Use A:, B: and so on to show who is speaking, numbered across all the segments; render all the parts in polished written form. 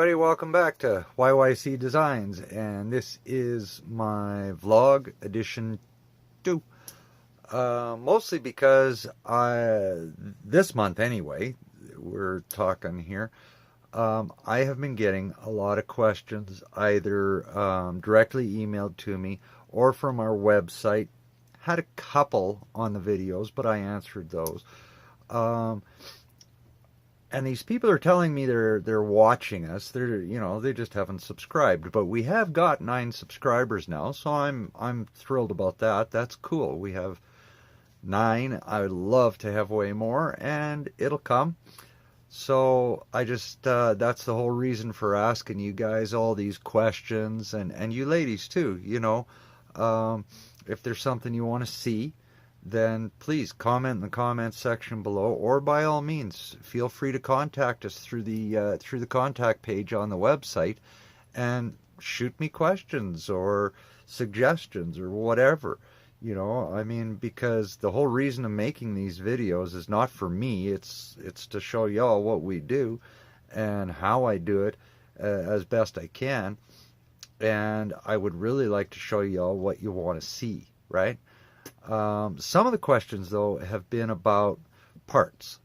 A: everybody, welcome back to YYC Designs, and this is my vlog edition 2. Mostly because this month anyway, we're talking here, I have been getting a lot of questions either directly emailed to me or from our website. Had a couple on the videos, but I answered those. And these people are telling me they're watching us. They just haven't subscribed. But we have got 9 subscribers now, so I'm thrilled about that. That's cool. We have 9. I would love to have way more, and it'll come. So I just that's the whole reason for asking you guys all these questions, and you ladies too. If there's something you want to see, then please comment in the comments section below, or by all means, feel free to contact us through the contact page on the website, and shoot me questions or suggestions or whatever. Because the whole reason of making these videos is not for me. It's to show y'all what we do and how I do it as best I can. And I would really like to show y'all what you want to see, right? Some of the questions, though, have been about parts.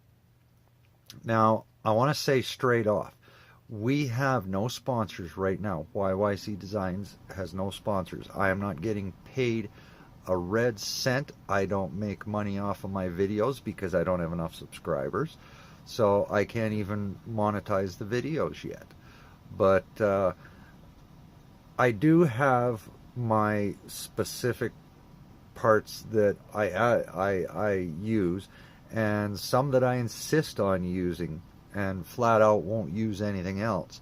A: Now, I want to say straight off, we have no sponsors right now. YYC Designs has no sponsors. I am not getting paid a red cent. I don't make money off of my videos because I don't have enough subscribers. So I can't even monetize the videos yet. But I do have my specific parts that I use, and some that I insist on using and flat out won't use anything else,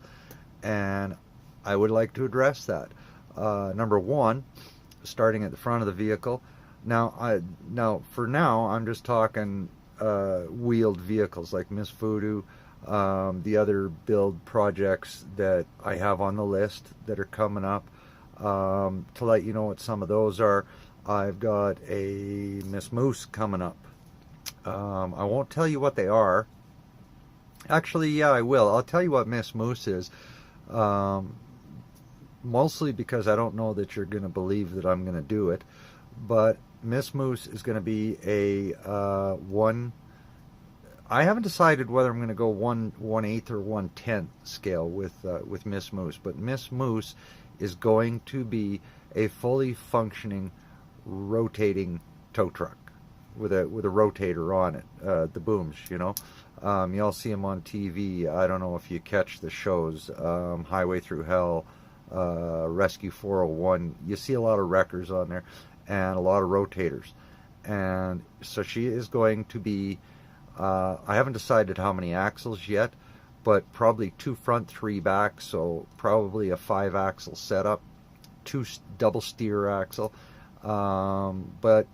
A: and I would like to address that. Number one, starting at the front of the vehicle. For now I'm just talking wheeled vehicles like Miss Voodoo, the other build projects that I have on the list that are coming up. To let you know what some of those are, I've got a Miss Moose coming up. I won't tell you what they are. Actually, yeah, I will. I'll tell you what Miss Moose is. Mostly because I don't know that you're going to believe that I'm going to do it. But Miss Moose is going to be a one. I haven't decided whether I'm going to go 1/8 or 1/10 scale with Miss Moose. But Miss Moose is going to be a fully functioning rotating tow truck with a rotator on it, the booms, y'all see them on TV. I don't know if you catch the shows, Highway Through Hell, Rescue 401. You see a lot of wreckers on there and a lot of rotators, and so she is going to be I haven't decided how many axles yet, but probably 2 front, 3 back, so probably a 5-axle setup, 2 double steer axle. But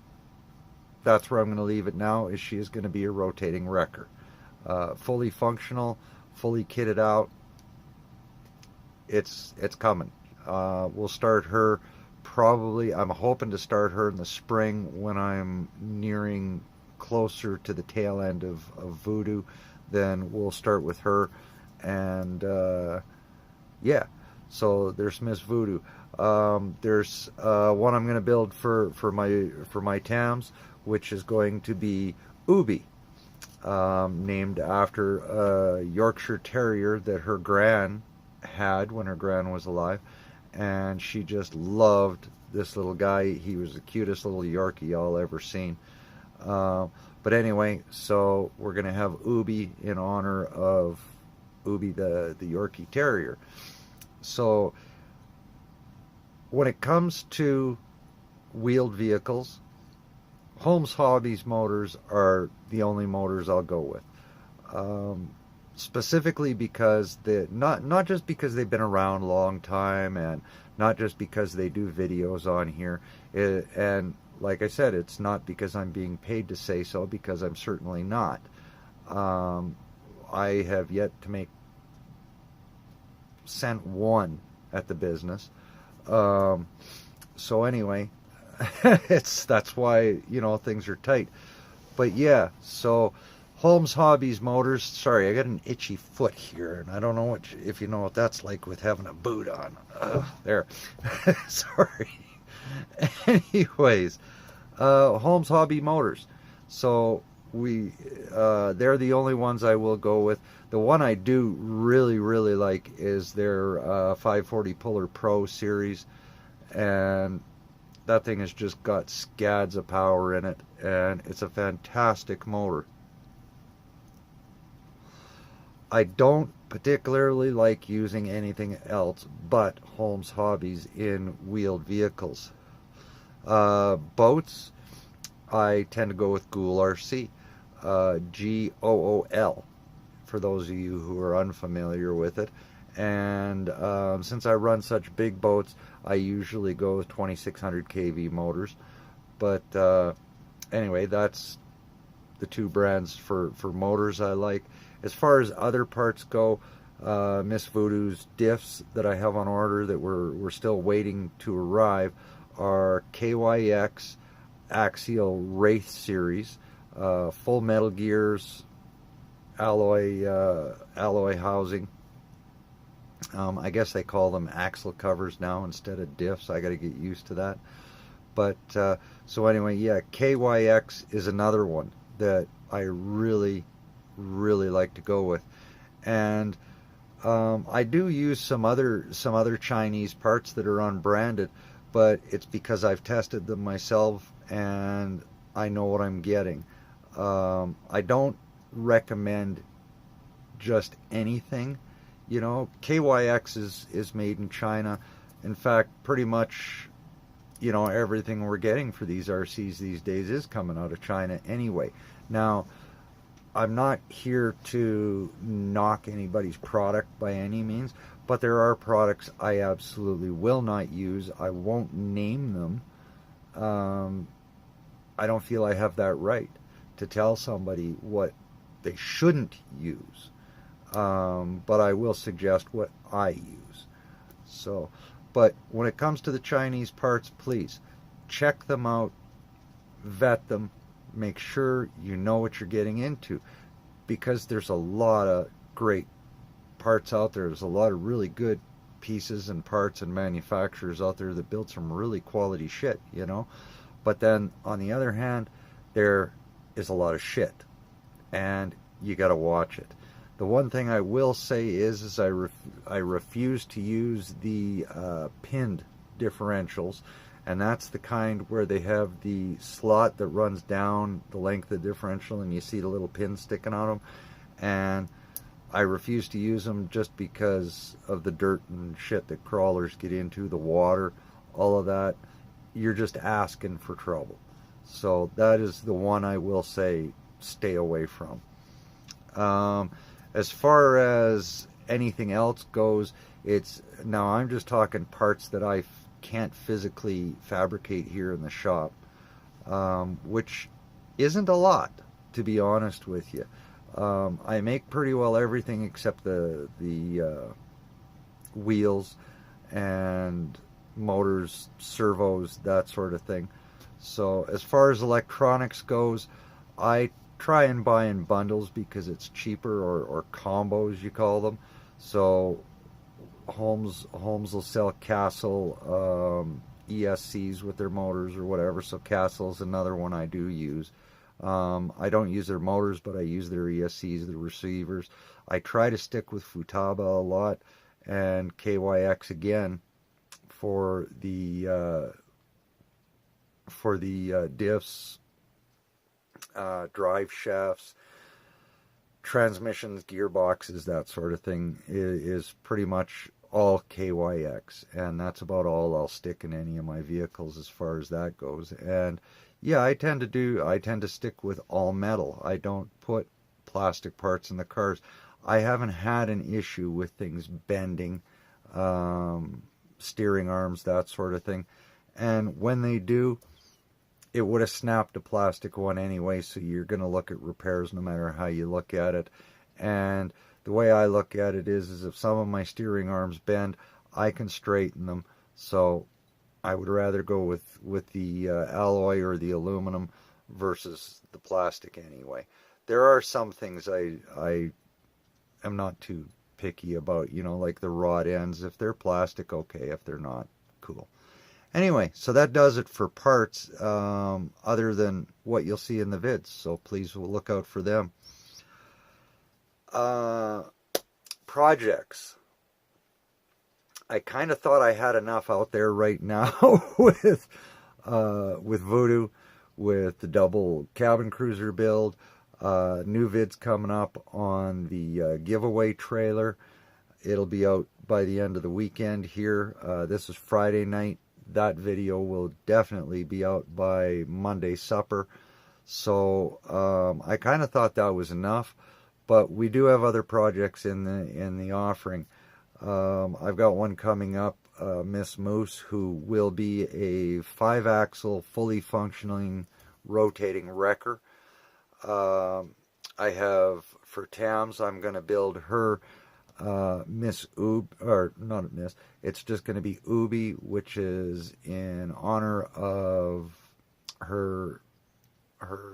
A: that's where I'm going to leave it now, is she is going to be a rotating wrecker. Fully functional, fully kitted out. It's coming. We'll start her probably, I'm hoping to start her in the spring when I'm nearing closer to the tail end of Voodoo. Then we'll start with her, and yeah, so there's Miss Voodoo. There's one I'm going to build for my Tams, which is going to be Ubi, named after a Yorkshire Terrier that her gran had when her gran was alive, and she just loved this little guy. He was the cutest little Yorkie y'all ever seen. But anyway, so we're going to have Ubi in honor of Ubi the Yorkie Terrier. So when it comes to wheeled vehicles, Holmes Hobbies motors are the only motors I'll go with. Specifically because not just because they've been around a long time, and not just because they do videos on here, and like I said, it's not because I'm being paid to say so, because I'm certainly not. I have yet to make cent one at the business. So anyway, that's why things are tight. But yeah, so Holmes Hobbies motors. Sorry, I got an itchy foot here, and I don't know if you know what that's like with having a boot on. There. Sorry. Anyways, Holmes Hobby motors. So they're the only ones I will go with. The one I do really, really like is their 540 Puller Pro series, and that thing has just got scads of power in it, and it's a fantastic motor. I don't particularly like using anything else but Holmes Hobbies in wheeled vehicles. Boats, I tend to go with Gool RC, Gool, for those of you who are unfamiliar with it. And since I run such big boats, I usually go with 2600 kV motors. But anyway, that's the two brands for motors I like. As far as other parts go, Miss Voodoo's diffs that I have on order that we're still waiting to arrive are KYX Axial Wraith series, full metal gears, alloy housing. I guess they call them axle covers now instead of diffs. I got to get used to that. But so anyway, yeah, KYX is another one that I really like to go with. And I do use some other Chinese parts that are unbranded, but it's because I've tested them myself and I know what I'm getting. I don't recommend just anything. You know, KYX is made in China. In fact, pretty much, you know, everything we're getting for these RCs these days is coming out of China anyway. Now, I'm not here to knock anybody's product by any means, but there are products I absolutely will not use. I won't name them. I don't feel I have that right to tell somebody what they shouldn't use. But I will suggest what I use. So, but when it comes to the Chinese parts, please check them out, vet them, make sure you know what you're getting into, because there's a lot of great parts out there. There's a lot of really good pieces and parts and manufacturers out there that build some really quality shit, you know. But then on the other hand, there is a lot of shit, and you got to watch it. The one thing I will say is I refuse to use the pinned differentials, and that's the kind where they have the slot that runs down the length of the differential and you see the little pins sticking on them. And I refuse to use them just because of the dirt and shit that crawlers get into, the water, all of that. You're just asking for trouble. So that is the one I will say stay away from. As far as anything else goes, now I'm just talking parts that I can't physically fabricate here in the shop, which isn't a lot, to be honest with you. I make pretty well everything except the wheels and motors, servos, that sort of thing. So as far as electronics goes, I try and buy in bundles because it's cheaper, or combos you call them. So Holmes will sell Castle ESCs with their motors or whatever, so Castle's another one I do use. I don't use their motors, but I use their ESCs, the receivers. I try to stick with Futaba a lot, and KYX again for the diffs, drive shafts, transmissions, gearboxes, that sort of thing is pretty much all KYX, and that's about all I'll stick in any of my vehicles as far as that goes. And yeah, I tend to stick with all metal. I don't put plastic parts in the cars. I haven't had an issue with things bending, steering arms, that sort of thing. And when they do, it would have snapped a plastic one anyway, so you're going to look at repairs no matter how you look at it. And the way I look at it is if some of my steering arms bend, I can straighten them. So I would rather go with the alloy or the aluminum versus the plastic anyway. there are some things I am not too picky about, you know, like the rod ends. If they're plastic, okay. If they're not, cool. Anyway, so that does it for parts, other than what you'll see in the vids. So please look out for them. Projects. I kind of thought I had enough out there right now with Voodoo, with the double cabin cruiser build, new vids coming up on the giveaway trailer. It'll be out by the end of the weekend here. This is Friday night. That video will definitely be out by Monday supper. So I kind of thought that was enough, but we do have other projects in the offering. I've got one coming up, Miss Moose, who will be a 5-axle, fully functioning, rotating wrecker. I have, for Tams, I'm going to build her Miss Oob, or not Miss, it's just going to be Ooby, which is in honor of her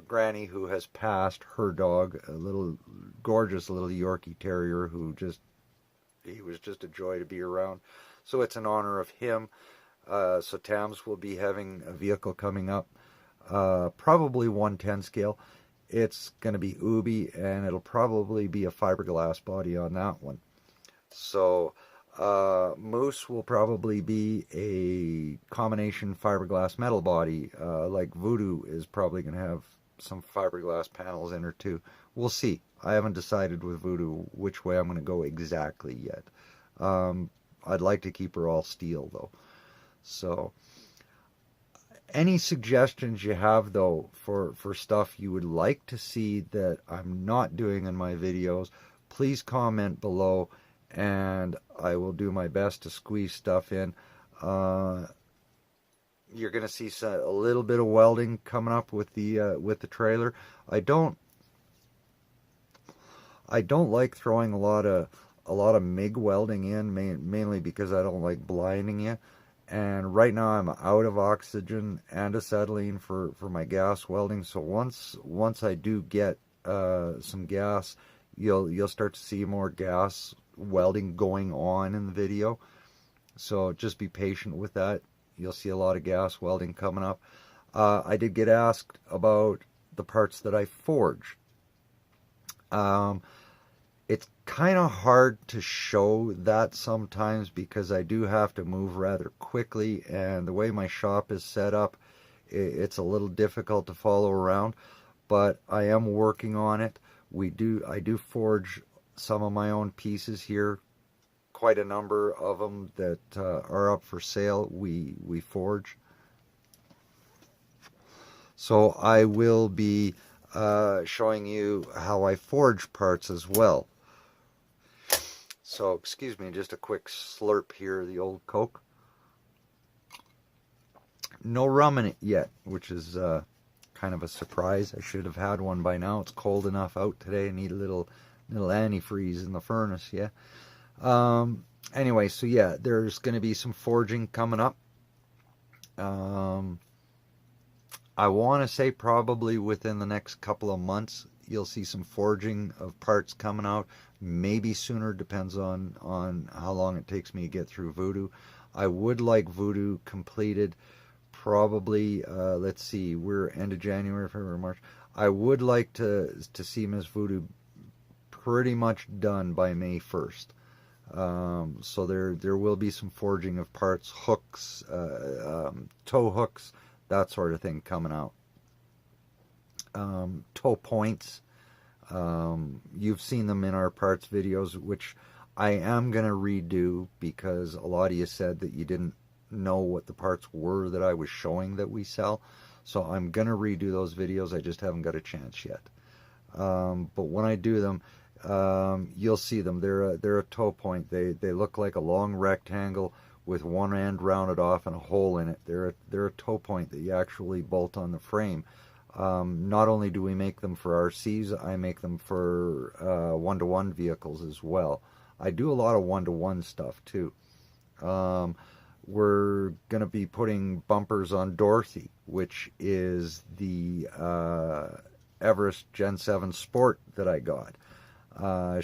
A: granny who has passed, her dog, a little gorgeous little Yorkie Terrier who he was just a joy to be around. So it's in honor of him. So Tams will be having a vehicle coming up, probably 1/10 scale. It's going to be Ooby, and it'll probably be a fiberglass body on that one. So Moose will probably be a combination fiberglass metal body, like Voodoo is probably going to have some fiberglass panels in her too. We'll see. I haven't decided with Voodoo which way I'm going to go exactly yet. I'd like to keep her all steel though. So any suggestions you have though for stuff you would like to see that I'm not doing in my videos, please comment below and I will do my best to squeeze stuff in. You're going to see a little bit of welding coming up with the trailer. I don't like throwing a lot of MIG welding in, mainly because I don't like blinding you. And right now I'm out of oxygen and acetylene for my gas welding. So once I do get some gas, you'll start to see more gas welding going on in the video. So just be patient with that. You'll see a lot of gas welding coming up. I did get asked about the parts that I forge. It's kind of hard to show that sometimes because I do have to move rather quickly, and the way my shop is set up, it's a little difficult to follow around, but I am working on it. I do forge some of my own pieces here, quite a number of them that are up for sale. We forge. So I will be showing you how I forge parts as well. So, excuse me, just a quick slurp here of the old Coke. No rum in it yet, which is kind of a surprise. I should have had one by now. It's cold enough out today. I need a little antifreeze in the furnace, yeah. Anyway, so yeah, there's going to be some forging coming up. I want to say probably within the next couple of months, you'll see some forging of parts coming out. Maybe sooner, depends on how long it takes me to get through Voodoo. I would like Voodoo completed probably, let's see, we're end of January, February, March. I would like to see Miss Voodoo pretty much done by May 1st. So there will be some forging of parts, hooks, tow hooks, that sort of thing coming out. Tow points. You've seen them in our parts videos, which I am going to redo because a lot of you said that you didn't know what the parts were that I was showing that we sell. So I'm going to redo those videos. I just haven't got a chance yet. But when I do them, you'll see them. They're a tow point. They look like a long rectangle with one end rounded off and a hole in it. They're a tow point that you actually bolt on the frame. Not only do we make them for RCs, I make them for one-to-one vehicles as well. I do a lot of one-to-one stuff too. We're going to be putting bumpers on Dorothy, which is the Everest Gen 7 Sport that I got.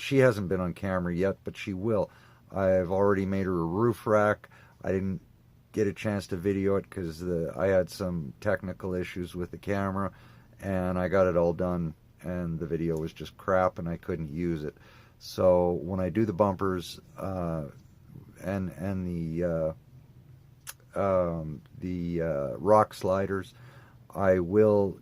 A: She hasn't been on camera yet, but she will. I've already made her a roof rack. I didn't get a chance to video it because I had some technical issues with the camera, and I got it all done, and the video was just crap, and I couldn't use it. So when I do the bumpers and the rock sliders, I will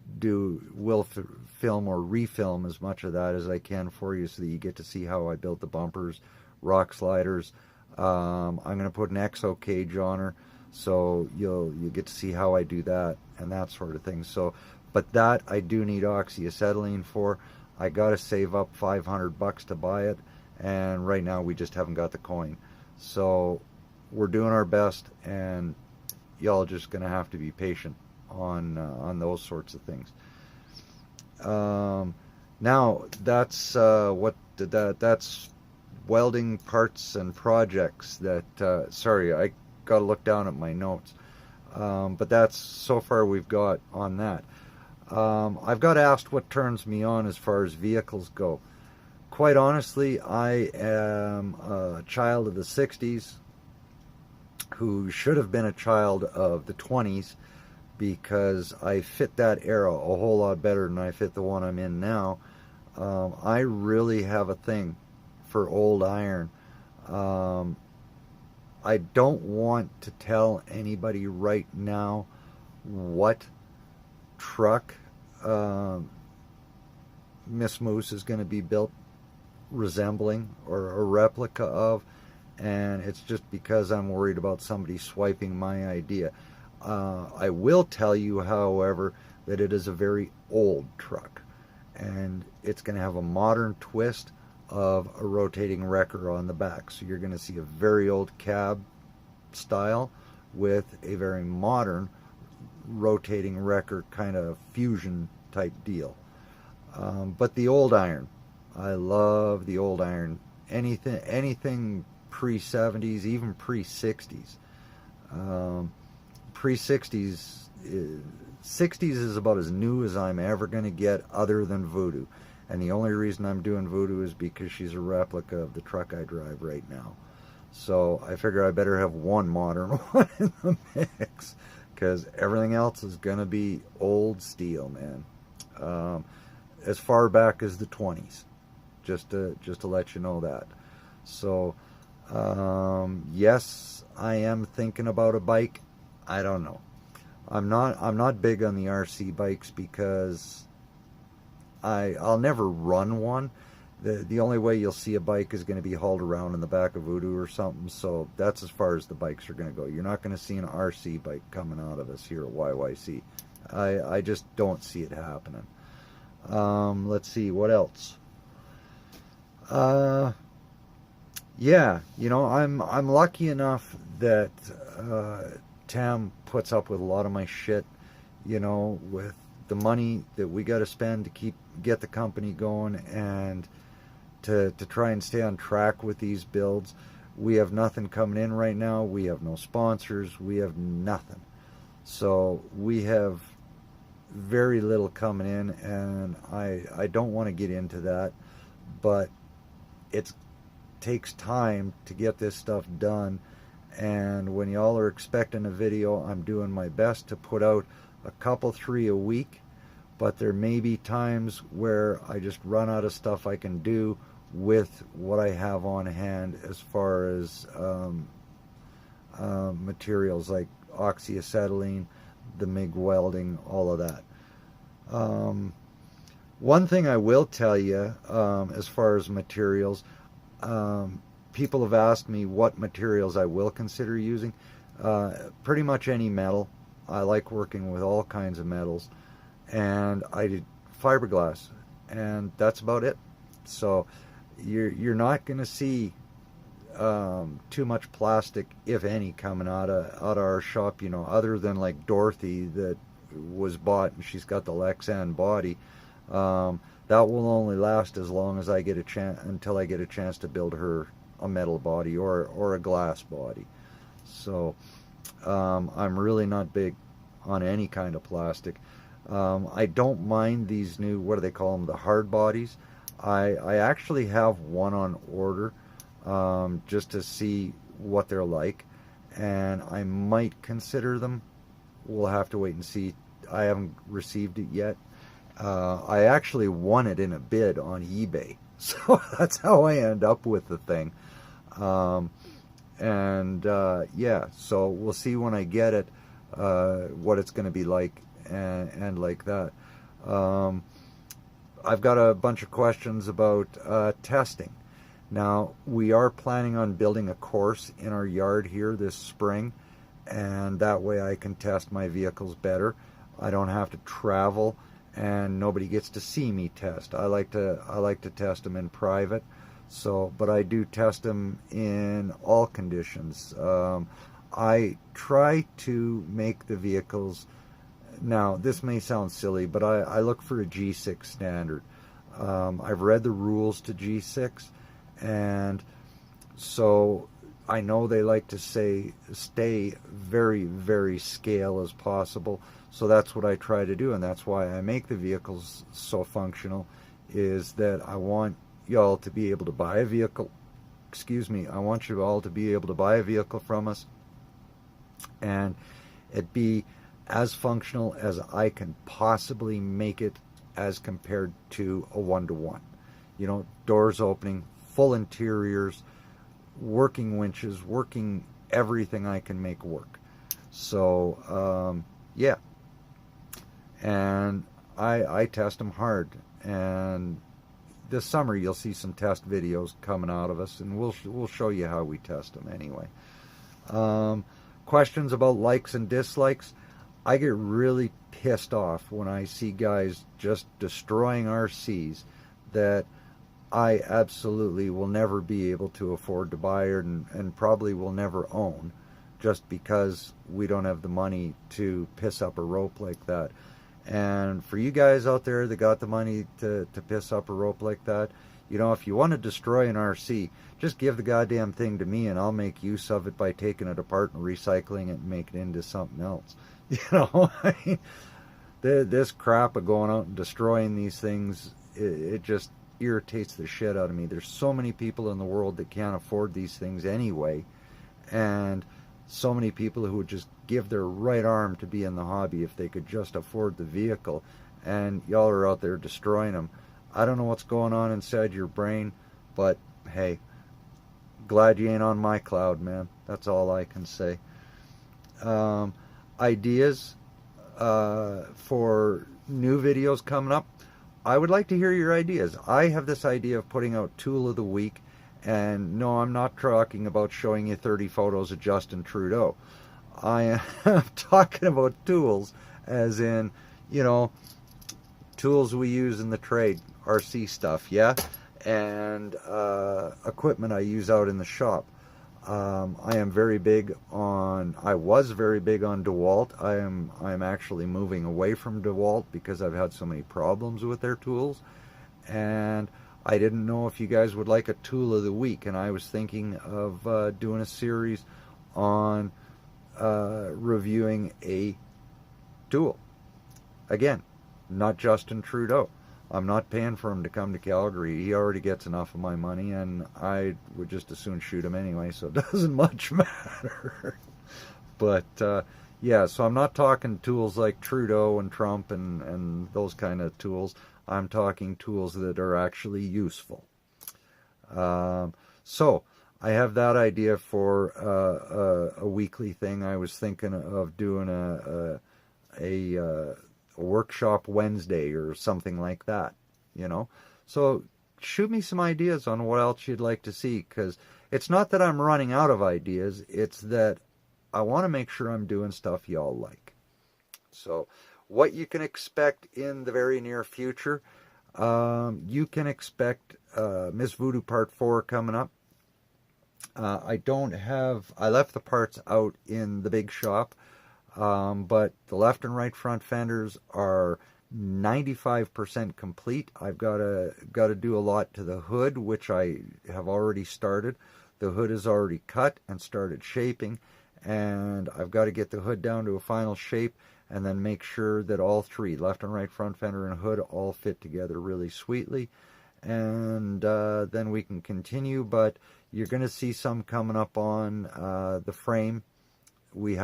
A: film or refilm as much of that as I can for you, so that you get to see how I built the bumpers, rock sliders. I'm going to put an exo cage on her, so you'll get to see how I do that and that sort of thing. So, but that I do need oxyacetylene for. I got to save up $500 to buy it, and right now we just haven't got the coin. So we're doing our best, and y'all just going to have to be patient on those sorts of things. Now that's that's welding parts and projects that sorry, I gotta look down at my notes, but that's so far we've got on that. I've got asked what turns me on as far as vehicles go. Quite honestly, I am a child of the 60s who should have been a child of the 20s, because I fit that era a whole lot better than I fit the one I'm in now. I really have a thing for old iron. I don't want to tell anybody right now what truck Miss Moose is going to be built resembling or a replica of, and it's just because I'm worried about somebody swiping my idea. I will tell you, however, that it is a very old truck, and it's going to have a modern twist of a rotating wrecker on the back. So you're going to see a very old cab style with a very modern rotating wrecker kind of fusion type deal. But the old iron, I love the old iron. Anything pre-70s, even pre-60s. Pre-60s, 60s is about as new as I'm ever going to get, other than Voodoo. And the only reason I'm doing Voodoo is because she's a replica of the truck I drive right now. So I figure I better have one modern one in the mix, because everything else is going to be old steel, man. As far back as the 20s, just to let you know that. So yes, I am thinking about a bike. I don't know. I'm not big on the RC bikes, because I'll never run one. The only way you'll see a bike is going to be hauled around in the back of Voodoo or something. So that's as far as the bikes are going to go. You're not going to see an RC bike coming out of us here at YYC. I just don't see it happening. Let's see, what else? Yeah, you know, I'm lucky enough that Tam puts up with a lot of my shit, you know, with the money that we got to spend to get the company going, and to try and stay on track with these builds. We have nothing coming in right now. We have no sponsors. We have nothing. So we have very little coming in, and I don't want to get into that, but it takes time to get this stuff done. And when y'all are expecting a video, I'm doing my best to put out a couple, 3 a week, but there may be times where I just run out of stuff I can do with what I have on hand, as far as materials like oxyacetylene, the MIG welding, all of that. One thing I will tell you, as far as materials, people have asked me what materials I will consider using. Pretty much any metal. I like working with all kinds of metals, and I did fiberglass, and that's about it. So you're not going to see too much plastic, if any, coming out of our shop, you know, other than like Dorothy that was bought, and she's got the Lexan body. That will only last as long as I get a chance, until I get a chance to build her a metal body or a glass body. So I'm really not big on any kind of plastic. I don't mind these new, what do they call them, the hard bodies. I actually have one on order, just to see what they're like, and I might consider them. We'll have to wait and see. I haven't received it yet. I actually won it in a bid on eBay, so that's how I end up with the thing. Um, yeah, so we'll see when I get it, what it's going to be like, and like that. Um, I've got a bunch of questions about testing. Now, we are planning on building a course in our yard here this spring, and that way I can test my vehicles better. I don't have to travel, and nobody gets to see me test. I like to test them in private. So, but I do test them in all conditions. I try to make the vehicles. Now, this may sound silly, but I look for a G6 standard. I've read the rules to G6, and so I know they like to stay very, very scale as possible. So that's what I try to do, and that's why I make the vehicles so functional, is that I want y'all to be able to buy a vehicle. Excuse me, I want you all to be able to buy a vehicle from us, and it be as functional as I can possibly make it as compared to a one-to-one. You know, doors opening, full interiors, working winches, working everything I can make work. So, yeah. And I test them hard. And this summer you'll see some test videos coming out of us, and we'll show you how we test them anyway. Questions about likes and dislikes. I get really pissed off when I see guys just destroying RCs that I absolutely will never be able to afford to buy, and probably will never own, just because we don't have the money to piss up a rope like that. And for you guys out there that got the money to piss up a rope like that, you know, if you want to destroy an RC, just give the goddamn thing to me, and I'll make use of it by taking it apart and recycling it and making it into something else. You know, I mean, this crap of going out and destroying these things, it just irritates the shit out of me. There's so many people in the world that can't afford these things anyway, and so many people who would just give their right arm to be in the hobby if they could just afford the vehicle, and y'all are out there destroying them. I don't know what's going on inside your brain, but hey, glad you ain't on my cloud, man. That's all I can say. Ideas for new videos coming up. I would like to hear your ideas. I have this idea of putting out Tool of the Week, and no, I'm not talking about showing you 30 photos of Justin Trudeau. I am talking about tools, as in, you know, tools we use in the trade, RC stuff, yeah, and equipment I use out in the shop. I am very big on, I was very big on DeWalt. I'm actually moving away from DeWalt because I've had so many problems with their tools, and I didn't know if you guys would like a Tool of the Week, and I was thinking of doing a series on reviewing a tool. Again, not Justin Trudeau. I'm not paying for him to come to Calgary. He already gets enough of my money, and I would just as soon shoot him anyway, so it doesn't much matter. But, yeah, so I'm not talking tools like Trudeau and Trump and those kind of tools. I'm talking tools that are actually useful. So, I have that idea for a weekly thing. I was thinking of doing a workshop Wednesday or something like that, you know. So shoot me some ideas on what else you'd like to see, because it's not that I'm running out of ideas, it's that I want to make sure I'm doing stuff y'all like. So what you can expect in the very near future, you can expect Miss Voodoo Part 4 coming up. I left the parts out in the big shop. But the left and right front fenders are 95% complete. I've got to do a lot to the hood, which I have already started. The hood is already cut and started shaping, and I've got to get the hood down to a final shape, and then make sure that all three, left and right front fender and hood, all fit together really sweetly. And then we can continue, but you're going to see some coming up on the frame. I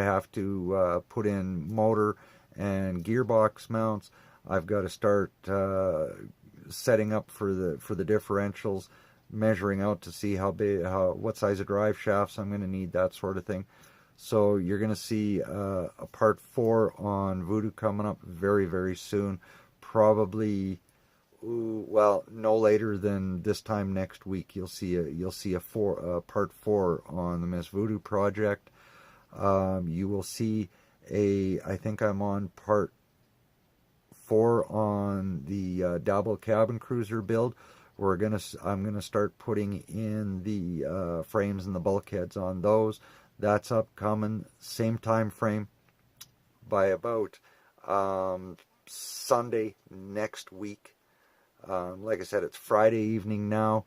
A: have to put in motor and gearbox mounts. I've got to start setting up for the differentials, measuring out to see what size of drive shafts I'm going to need, that sort of thing. So you're going to see a part 4 on Voodoo coming up very, very soon. Probably, well, no later than this time next week. You'll see a part 4 on the Miss Voodoo project. You will see I think I'm on part 4 on the double cabin cruiser build. I'm gonna start putting in the frames and the bulkheads on those. That's upcoming, same time frame, by about Sunday next week. Like I said, it's Friday evening now,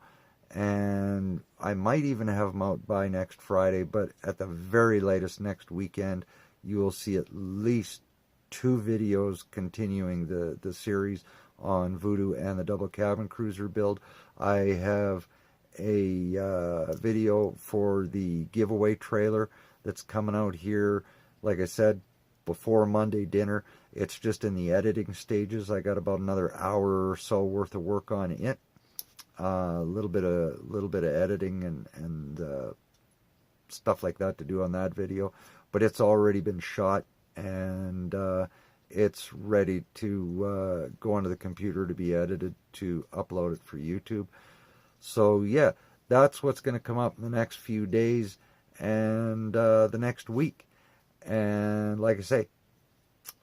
A: and I might even have them out by next Friday, but at the very latest next weekend, you will see at least 2 videos continuing the series on Voodoo and the double cabin cruiser build. I have a video for the giveaway trailer that's coming out here, like I said, before Monday dinner. It's just in the editing stages. I got about another hour or so worth of work on it. A little bit of editing and stuff like that to do on that video, but it's already been shot, and it's ready to go onto the computer to be edited to upload it for YouTube. So yeah, that's what's going to come up in the next few days and the next week. And like I say,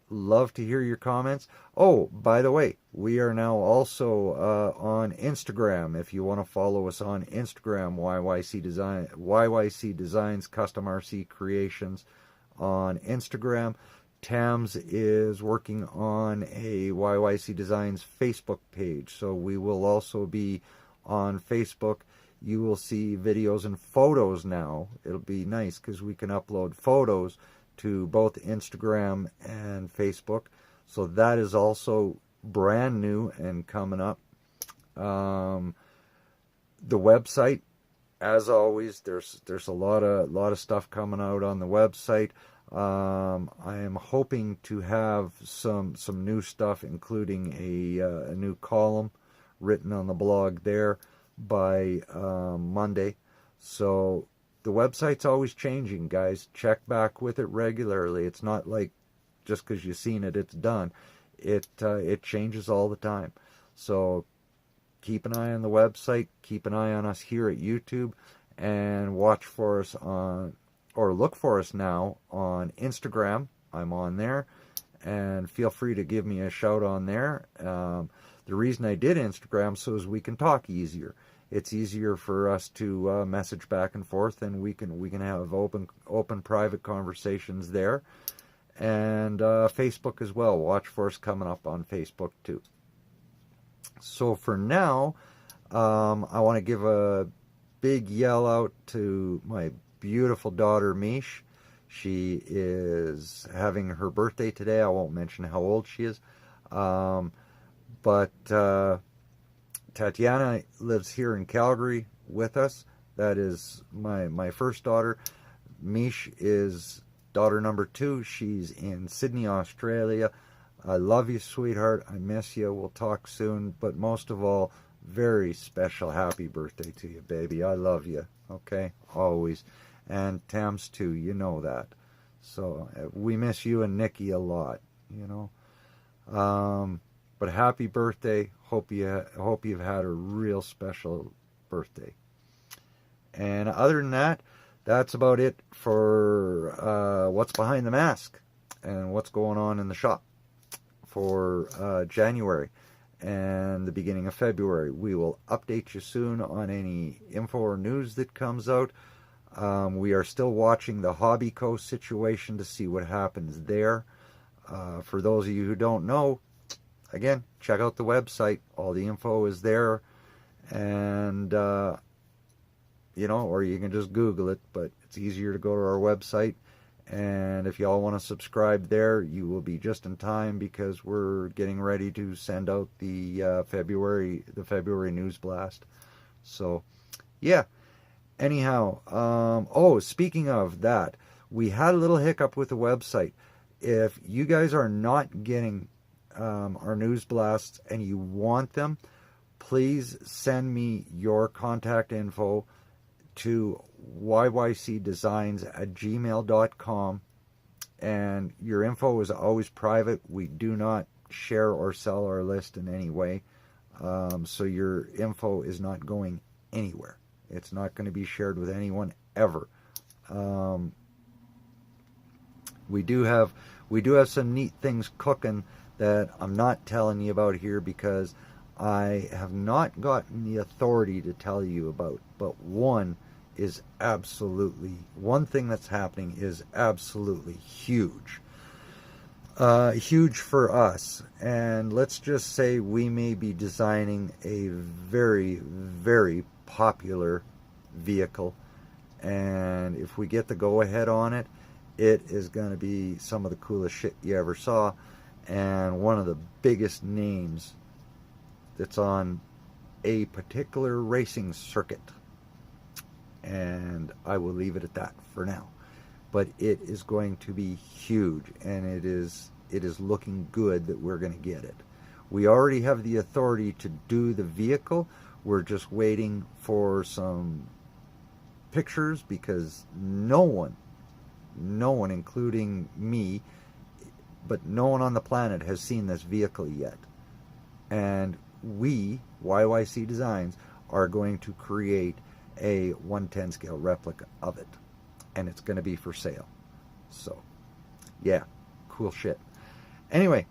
A: love to hear your comments. Oh, by the way, we are now also on Instagram. If you want to follow us on Instagram, YYC Designz Custom RC Creations on Instagram. Tams is working on a YYC Designz Facebook page, so we will also be on Facebook. You will see videos and photos now. It'll be nice because we can upload photos to both Instagram and Facebook. So that is also brand new and coming up. The website, as always, there's a lot of stuff coming out on the website. I am hoping to have some new stuff, including a new column written on the blog there by Monday. So the website's always changing, guys. Check back with it regularly. It's not like just because you've seen it, it's done. It changes all the time. So keep an eye on the website. Keep an eye on us here at YouTube, and watch for us or look for us now on Instagram. I'm on there, and feel free to give me a shout on there. The reason I did Instagram so is we can talk easier. It's easier for us to message back and forth, and we can have open private conversations there. And Facebook as well. Watch for us coming up on Facebook too. So for now, I want to give a big yell out to my beautiful daughter Mish. She is having her birthday today. I won't mention how old she is, but Tatiana lives here in Calgary with us. That is my first daughter. Mish is daughter number 2. She's in Sydney, Australia. I love you, sweetheart. I miss you. We'll talk soon. But most of all, very special happy birthday to you, baby. I love you. Okay? Always. And Tams too. You know that. So we miss you and Nikki a lot, you know. But happy birthday. Hope you've had a real special birthday. And other than that, that's about it for what's behind the mask and what's going on in the shop for January and the beginning of February. We will update you soon on any info or news that comes out. We are still watching the Hobby Coast situation to see what happens there. For those of you who don't know, again, check out the website. All the info is there. And, you know, or you can just Google it, but it's easier to go to our website. And if y'all want to subscribe there, you will be just in time because we're getting ready to send out the February news blast. So, yeah. Anyhow, oh, speaking of that, we had a little hiccup with the website. If you guys are not getting our news blasts and you want them, please send me your contact info to yycdesigns@gmail.com, and your info is always private. We do not share or sell our list in any way, so your info is not going anywhere. It's not going to be shared with anyone ever. We do have some neat things cooking that I'm not telling you about here because I have not gotten the authority to tell you about. But one thing that's happening is absolutely huge. Huge for us. And let's just say we may be designing a very, very popular vehicle. And if we get the go-ahead on it, it is going to be some of the coolest shit you ever saw. And one of the biggest names that's on a particular racing circuit. And I will leave it at that for now. But it is going to be huge, and it is looking good that we're going to get it. We already have the authority to do the vehicle. We're just waiting for some pictures because no one, including me, but no one on the planet has seen this vehicle yet. And we, YYC Designs, are going to create a 1/10 scale replica of it, and it's going to be for sale. So yeah, cool shit. Anyway,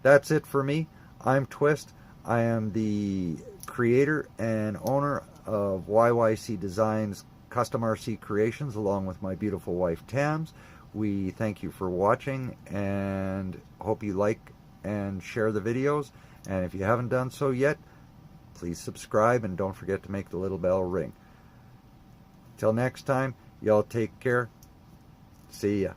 A: that's it for me. I'm Twist. I am the creator and owner of YYC Designs Custom RC Creations, along with my beautiful wife Tams. We thank you for watching and hope you like and share the videos. And if you haven't done so yet, please subscribe and don't forget to make the little bell ring. Till next time, y'all take care. See ya.